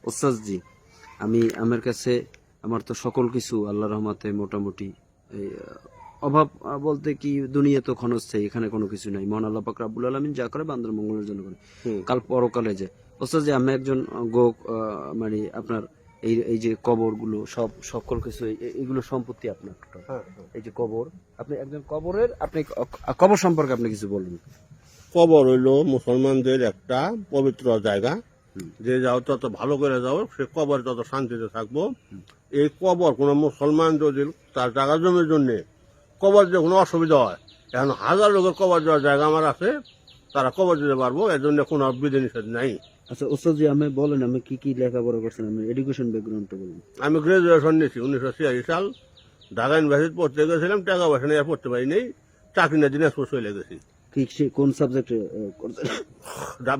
ওস্তাদ জি, আমি আমার কাছে আমার তো সকল কিছু আল্লাহ রহমতে মোটামুটি এই, অভাব বলতে কি দুনিয়া তো ক্ষণস্থায়ী, এখানে কোনো কিছু নাই। মহান আল্লাহ পাক রাব্বুল আলামিন যা করে বান্দার মঙ্গলের জন্য করে। কাল পরকালে যে ওস্তাদ জি, আমি একজন মানে আপনার এই এই যে কবরগুলো সব সকল কিছু এগুলো সম্পত্তি আপনার টোটাল। এই যে কবর, আপনি একজন কবরের আপনি কবর সম্পর্কে আপনি কিছু বলুন। কবর হইল মুসলমানদের একটা পবিত্র জায়গা, যে যাও তত ভালো করে যাও, সে কবর তত শান্তিতে থাকবো। এই কবর কোনো মুসলমান যদি তার জায়গা জমির জন্য কবর যে কোনো অসুবিধা হয়, এখন হাজার লোকের কবর দেওয়ার জায়গা আমার আছে, তারা কবর দিতে পারবো, এর জন্য কোনো বিধিনিষেধ নাই। আচ্ছা ওস্তাদ জি, আমি বলেন আমি কি কি লেখাপড়া করছেন, আমি এডুকেশন ব্যাকগ্রাউন্ডটা বলুন। আমি গ্রাজুয়েশন নিয়েছি 1986 সাল, ঢাকা ইউনিভার্সিটি পড়তে গেছিলাম, টাকা পয়সা নিয়ে আর পড়তে পারিনি, চাকরি না দিনাজপুর চলে গেছি। কোন সাবজেক্টে করছেন?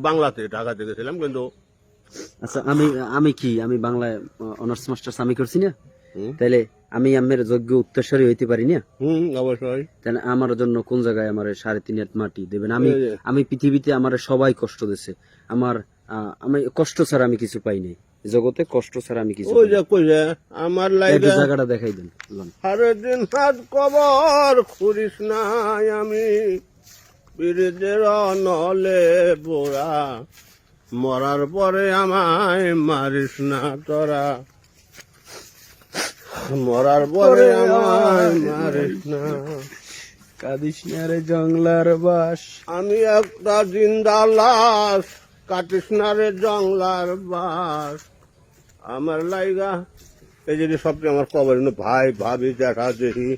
বাংলাতে ঢাকাতে গেছিলাম কিন্তু। আচ্ছা আমি বাংলায় অনার্স মাস্টার্স আমি করছি না, তাহলে আমি আমের যোগ্য উত্তরসূরি হইতে পারি না? অবশ্যই। তাহলে আমার জন্য কোন জায়গায় আমার 3.5 হাত মাটি দেবেন? আমি পৃথিবীতে আমার সবাই কষ্ট দিছে, আমি কষ্ট ছাড়া আমি কিছু পাই নাই জগতে, কষ্ট ছাড়া আমি কিছু আমার জায়গাটা দেখাই দেন। সারাদিন হাত কবর খুরিস নাই, আমি বীরদের নলে বোরা, মরার পরে আমায় মারিস না তোরা, মরার পরে আমায় মারিস না, কাদিস না রে জংলার বাস, আমি একটা জিন্দা লাশ, কাটিস না রে জংলার বাস, আমার লাইগা। এই যে সবচেয়ে আমার কবর ভাই ভাবি জ্যাঠা জেঠি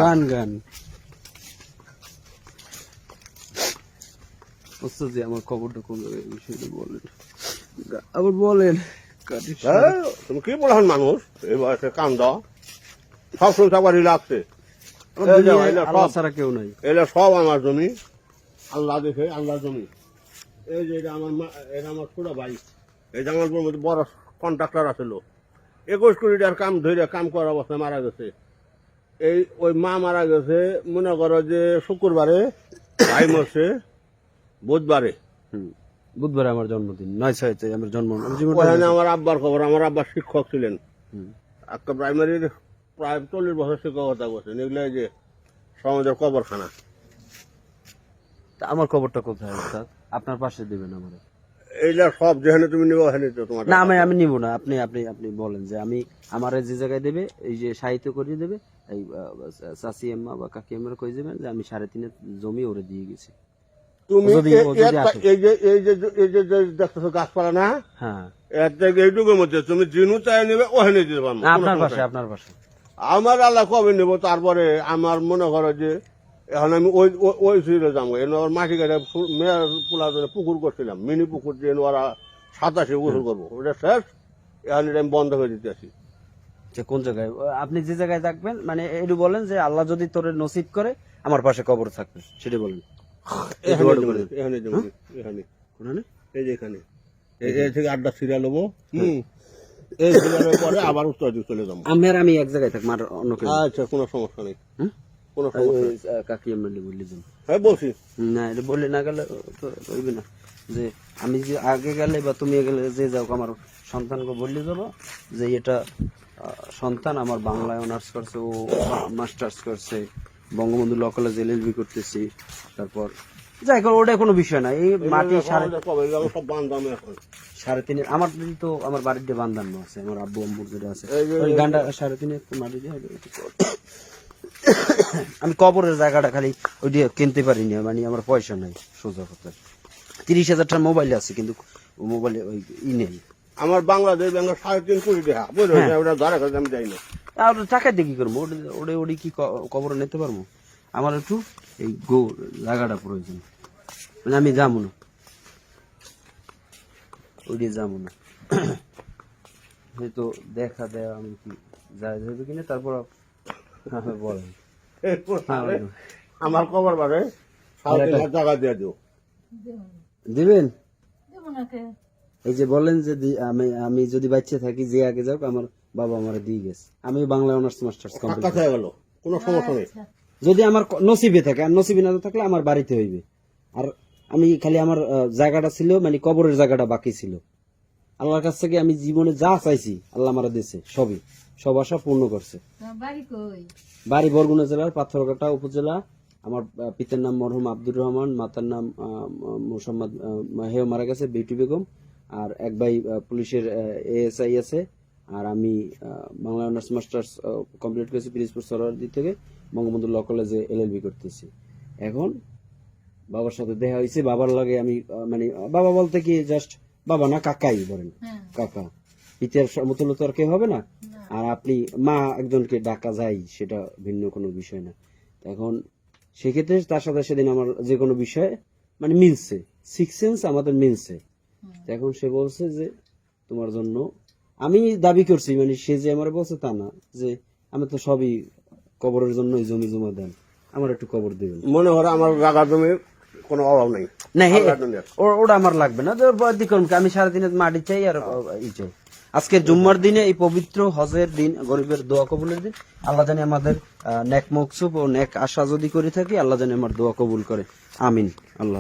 গান গান ওস্তাদ জি, আমার খবরটা কোন জায়গায় বিষয়টা বলেন, আবার বলেন। তুমি কি বলছেন মানুষ এই বয়সে কান্দ, সব সংসারই লাগছে, আল্লাহ ছাড়া কেউ নাই, এটা সব আমার জমি, আল্লাহ দেখে আল্লাহ জমি। এই যে এটা আমার ছোট ভাই, এটা আমার বড় কন্ট্রাক্টর আছিল, 21 কোটি টাকার কাম ধরে কাম করার অবস্থায় মারা গেছে। ওই মা মারা গেছে মনে করো যে শুক্রবারে, ভাই মরছে বুধবারে, বুধবারে আমার জন্মদিন, 9/6 আমার জন্ম। ওখানে আমার আব্বার খবর, আমার আব্বার শিক্ষক ছিলেন, একটা প্রাইমারির প্রায় 40 বছর শিক্ষকতা করছেন। এগুলো যে সমাজের কবরখানা। আমার খবরটা কোথায় ওস্তাদ? আপনার পাশে দিবেন আমার। এইটা সব যেখানে তুমি নিবো ওখানে তো তোমার না, আমি নিব না, আপনি আপনি আপনি বলেন যে আমি আমার যে জায়গায় দেবে, এই যে সাহিত্য করিয়ে দেবে, এই চাচি আম্মা বা কাকি আম্মার কই যাবেন যে আমি 3.5 হাত জমি ওরে দিয়ে গেছি। তুমি যদি আসে। এই যে দেখতেছো গাছপালা না, হ্যাঁ, এর থেকে এইটুকুর মধ্যে তুমি জিনু চাই নেবে ওখানে দিতে পারবো। আপনার পাশে, আপনার পাশে। আমার আল্লাহ কবে নেবো, তারপরে আমার মনে করো যে এখন আমি ওই সুইরে যাবো। এনে ওর মাটি কাটে মেয়ের পোলার জন্য পুকুর করছিলাম, মিনি পুকুর দিয়ে ওরা 27 গোসল করবো, ওটা শেষ। এখন এটা আমি বন্ধ করে দিতে আসি। কোন জায়গায় আপনি যে জায়গায় থাকবেন, মানে একটু বলেন যে আল্লাহ যদি তোরে নসিব করে আমার পাশে কবর থাকবে, সেটা বলেন। এখানে এই যে এখানে এই থেকে 8টা সিরিয়াল হবো, এই সিরিয়ালের পরে আবার উত্তর দিকে চলে যাবো। আমি এক জায়গায় থাকবো, আর অন্য কেউ। আচ্ছা, কোনো সমস্যা নেই, কোনো সমস্যা নেই। কাকি এমনি বললি যান। হ্যাঁ বলছি না, এটা বললে না গেলে তো হইবে না, যে আমি যে আগে গেলে বা তুমি গেলে যে যাও, আমার সন্তানকে বললে যাবো যে এটা সন্তান আমার বাংলায় অনার্স করছে, ও মাস্টার্স করছে, বঙ্গবন্ধু ল কলেজে LLB করতেছি, তারপর যাই হোক ওটা কোনো বিষয় না। এই মাটি সব বান্ধব এখন 3.5 আমার দিদি তো আমার বাড়িতে বান্ধানো আছে, আমার আব্বু আম্মুর যেটা আছে ওই গানটা 3.5 একটু মাটি দিয়ে আমি কবরের জায়গাটা খালি ওই দিয়ে কিনতে পারি না, মানে আমার পয়সা নাই সোজা কথা। 30,000 টাকা মোবাইল আছে, কিন্তু মোবাইলে ওই নেই। আমার বাংলাদেশ ব্যাংকের 3.5 কোটি টাকা বুঝলেন, ওটা ধরা কাছে আমি যাই না। আর টাকা দিয়ে কি করবো? ওটা কি কবর নিতে পারবো? আমার একটু এই জায়গাটা প্রয়োজন, মানে আমি যাবো না, ওই দিয়ে যাবো না। হয়তো দেখা দেয় আমি কি যাবে কিনা, তারপর বলেন। আমার কবর বারে 3.5 টাকা দিয়ে দিও, দিবেন? এই যে বলেন যে আমি যদি বাচ্চা থাকি, যে আগে যাও, আমার বাবা আমার দিয়ে গেছে, আমি বাংলা অনার্স মাস্টার্স কমপ্লিট হয়ে গেল, কোনো সমস্যা নেই। যদি আমার নসিবে থাকে, আর নসিবে না থাকলে আমার বাড়িতে হইবে। আর আমি খালি আমার জায়গাটা ছিল, মানে কবরের জায়গাটা বাকি ছিল, আল্লাহর কাছ থেকে আমি জীবনে যা চাইছি আল্লাহ আমার দিয়েছে, সব আশা পূর্ণ করছে। তোমার বাড়ি কই? বাড়ি বরগুনা জেলার পাথরঘাটা উপজেলা। আমার পিতার নাম মরহুম আব্দুর রহমান, মাতার নাম মোসাম্মদ, হেও মারা গেছে বিউটি বেগম। আর এক ভাই পুলিশের এএসআই আছে। আর আমি বাংলা অনার্স মাস্টার্স কমপ্লিট করেছি পিরিজপুর সরোয়ারদি থেকে, বঙ্গবন্ধু ল কলেজে এলএলবি করতেছি। এখন বাবার সাথে দেখা হয়েছে, বাবার লাগে আমি মানে বাবা বলতে কি জাস্ট বাবা না, কাকাই বলেন, হ্যাঁ। কাকা। পিতার মতো তো আর কেউ হবে না। না। আর আপনি মা একজনকে ডাকা যায় সেটা ভিন্ন কোনো বিষয় না। এখন সেক্ষেত্রে তার সাথে সেদিন আমার যে কোনো বিষয়ে মানে মিলছে, সিক্স সেন্স আমাদের মিলছে। তো এখন সে বলছে যে তোমার জন্য আমি দাবি করছি, মানে সে যে আমার বলছে তা না, যে আমি তো সবই কবরের জন্য জমি জমা দেন, আমার একটু কবর দেবেন। মনে হয় আমার জায়গা জমির কোনো অভাব নেই। না হে আল্লাহর দুনিয়া। ওটা আমার লাগবে না, আমি সারাদিনে মাটি চাই আর ই চাই। আজকে জুম্মার দিনে, এই পবিত্র হজের দিন, গরিবের দোয়া কবুলের দিন, আল্লাহ জানি আমাদের নেক মকসুব ও নেক আশা যদি করে থাকি, আল্লাহ জানি আমার দোয়া কবুল করে। আমিন। আল্লাহ।